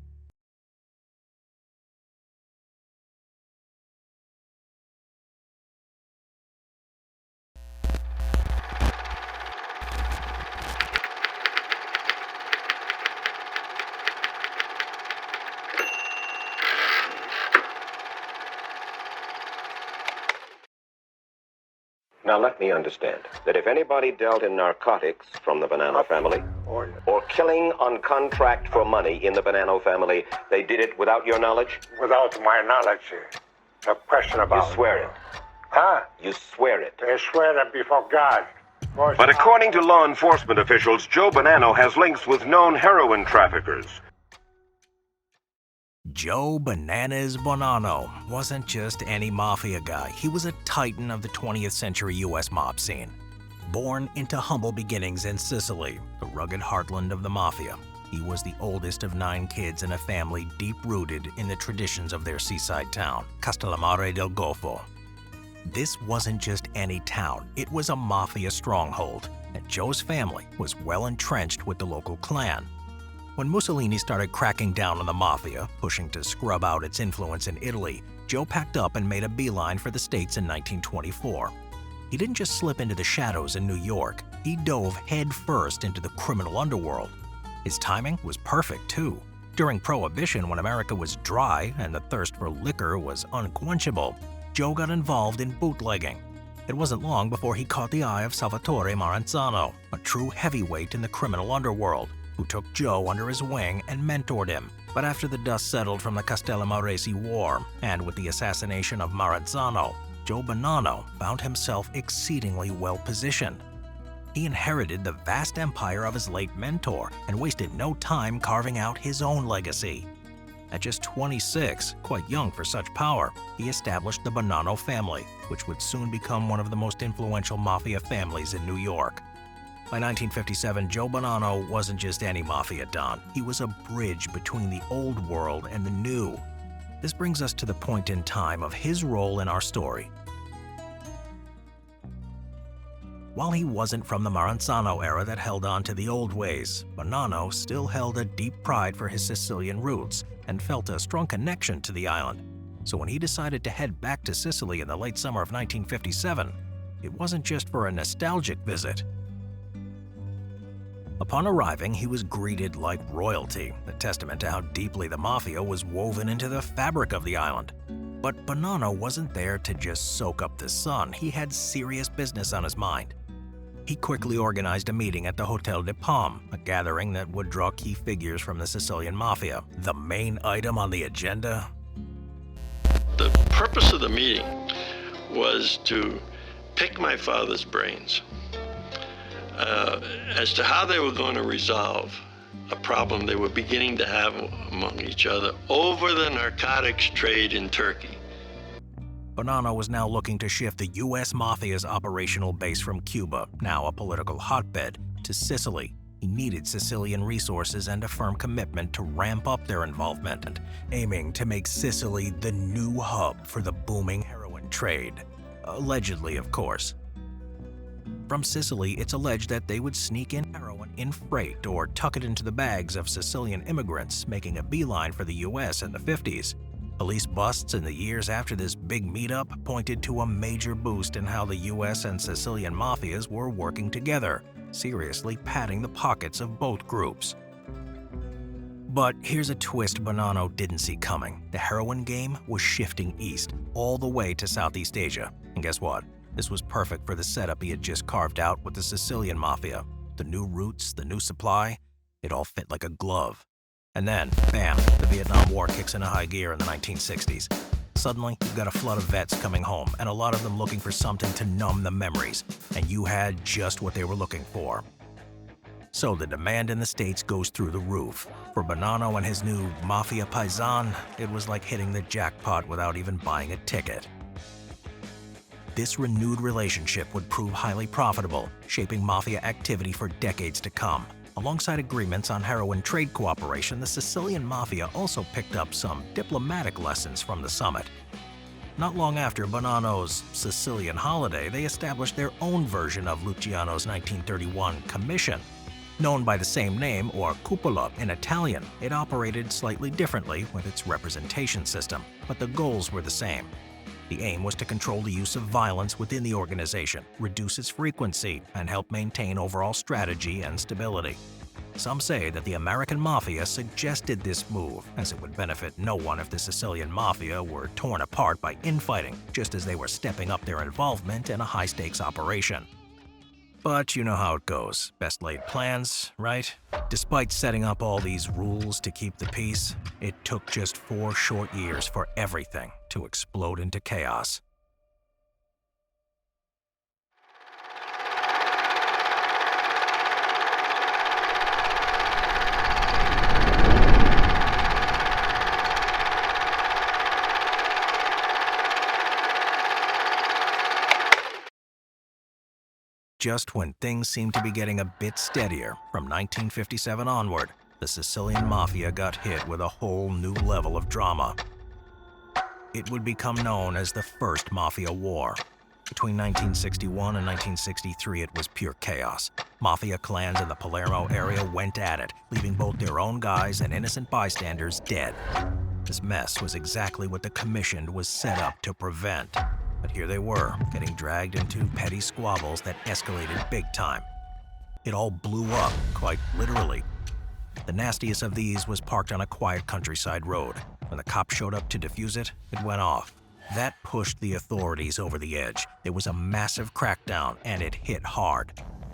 Now let me understand that if anybody dealt in narcotics from the Bonanno family, or killing on contract for money in the Bonanno family, they did it without your knowledge? Without my knowledge, no question about it. You swear it? Huh? You swear it? I swear it before God. But according to law enforcement officials, Joe Bonanno has links with known heroin traffickers. Joe Bananas Bonanno wasn't just any mafia guy. He was a titan of the 20th century U.S. mob scene. Born into humble beginnings in Sicily, the rugged heartland of the mafia, he was the oldest of 9 kids in a family deep-rooted in the traditions of their seaside town, Castellammare del Golfo. This wasn't just any town, it was a mafia stronghold, and Joe's family was well entrenched with the local clan. When Mussolini started cracking down on the mafia, pushing to scrub out its influence in Italy, Joe packed up and made a beeline for the States in 1924. He didn't just slip into the shadows in New York, he dove headfirst into the criminal underworld. His timing was perfect, too. During Prohibition, when America was dry and the thirst for liquor was unquenchable, Joe got involved in bootlegging. It wasn't long before he caught the eye of Salvatore Maranzano, a true heavyweight in the criminal underworld, who took Joe under his wing and mentored him. But after the dust settled from the Castellamarese War, and with the assassination of Maranzano, Joe Bonanno found himself exceedingly well-positioned. He inherited the vast empire of his late mentor and wasted no time carving out his own legacy. At just 26, quite young for such power, he established the Bonanno family, which would soon become one of the most influential mafia families in New York. By 1957, Joe Bonanno wasn't just any mafia don. He was a bridge between the old world and the new. This brings us to the point in time of his role in our story. While he wasn't from the Maranzano era that held on to the old ways, Bonanno still held a deep pride for his Sicilian roots and felt a strong connection to the island. So when he decided to head back to Sicily in the late summer of 1957, it wasn't just for a nostalgic visit. Upon arriving, he was greeted like royalty, a testament to how deeply the mafia was woven into the fabric of the island. But Bonanno wasn't there to just soak up the sun. He had serious business on his mind. He quickly organized a meeting at the Hotel de Palm, a gathering that would draw key figures from the Sicilian Mafia. The main item on the agenda? The purpose of the meeting was to pick my father's brains as to how they were going to resolve a problem they were beginning to have among each other over the narcotics trade in Turkey. Bonanno was now looking to shift the U.S. Mafia's operational base from Cuba, now a political hotbed, to Sicily. He needed Sicilian resources and a firm commitment to ramp up their involvement, aiming to make Sicily the new hub for the booming heroin trade. Allegedly, of course. From Sicily, it's alleged that they would sneak in heroin in freight or tuck it into the bags of Sicilian immigrants, making a beeline for the U.S. in the 50s. Police busts in the years after this big meetup pointed to a major boost in how the U.S. and Sicilian mafias were working together, seriously padding the pockets of both groups. But here's a twist Bonanno didn't see coming. The heroin game was shifting east, all the way to Southeast Asia. And guess what? This was perfect for the setup he had just carved out with the Sicilian Mafia. The new routes, the new supply, it all fit like a glove. And then, bam, the Vietnam War kicks into high gear in the 1960s. Suddenly, you've got a flood of vets coming home, and a lot of them looking for something to numb the memories. And you had just what they were looking for. So the demand in the States goes through the roof. For Bonanno and his new Mafia Paisan, it was like hitting the jackpot without even buying a ticket. This renewed relationship would prove highly profitable, shaping Mafia activity for decades to come. Alongside agreements on heroin trade cooperation, the Sicilian Mafia also picked up some diplomatic lessons from the summit. Not long after Bonanno's Sicilian holiday, they established their own version of Luciano's 1931 commission. Known by the same name, or cupola in Italian, it operated slightly differently with its representation system, but the goals were the same. The aim was to control the use of violence within the organization, reduce its frequency, and help maintain overall strategy and stability. Some say that the American Mafia suggested this move, as it would benefit no one if the Sicilian Mafia were torn apart by infighting, just as they were stepping up their involvement in a high-stakes operation. But you know how it goes. Best laid plans, right? Despite setting up all these rules to keep the peace, it took just 4 short years for everything to explode into chaos. Just when things seemed to be getting a bit steadier, from 1957 onward, the Sicilian Mafia got hit with a whole new level of drama. It would become known as the First Mafia War. Between 1961 and 1963, it was pure chaos. Mafia clans in the Palermo area went at it, leaving both their own guys and innocent bystanders dead. This mess was exactly what the Commission was set up to prevent. But here they were, getting dragged into petty squabbles that escalated big time. It all blew up, quite literally. The nastiest of these was parked on a quiet countryside road. When the cops showed up to defuse it, it went off. That pushed the authorities over the edge. There was a massive crackdown, and it hit hard.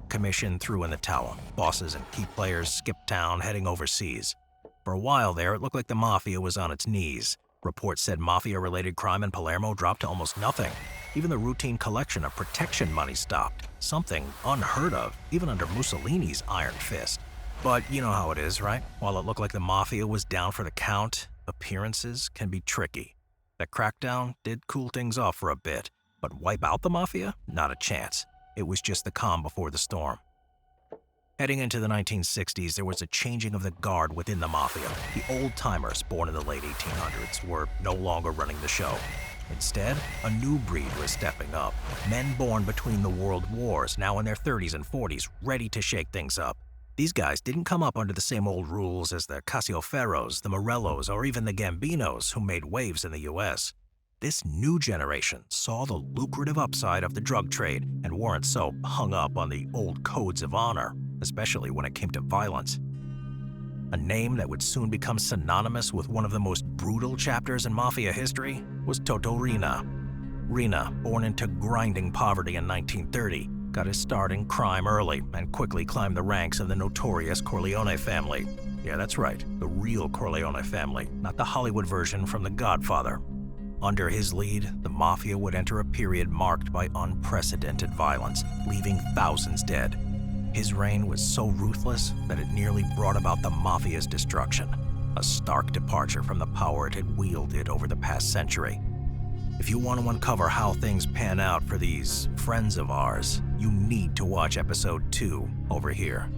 Commission threw in the towel. Bosses and key players skipped town, heading overseas. For a while there, it looked like the Mafia was on its knees. Reports said Mafia-related crime in Palermo dropped to almost nothing. Even the routine collection of protection money stopped. Something unheard of, even under Mussolini's iron fist. But you know how it is, right? While it looked like the Mafia was down for the count, appearances can be tricky. The crackdown did cool things off for a bit, but wipe out the Mafia? Not a chance. It was just the calm before the storm. Heading into the 1960s, there was a changing of the guard within the Mafia. The old-timers, born in the late 1800s, were no longer running the show. Instead, a new breed was stepping up. Men born between the world wars, now in their 30s and 40s, ready to shake things up. These guys didn't come up under the same old rules as the Casioferros, the Morellos, or even the Gambinos who made waves in the US. This new generation saw the lucrative upside of the drug trade and weren't so hung up on the old codes of honor, especially when it came to violence. A name that would soon become synonymous with one of the most brutal chapters in Mafia history was Toto Riina. Riina, born into grinding poverty in 1930, got his start in crime early and quickly climbed the ranks of the notorious Corleone family. Yeah, that's right, the real Corleone family, not the Hollywood version from The Godfather. Under his lead, the Mafia would enter a period marked by unprecedented violence, leaving thousands dead. His reign was so ruthless that it nearly brought about the Mafia's destruction, a stark departure from the power it had wielded over the past century. If you want to uncover how things pan out for these friends of ours, you need to watch episode 2 over here.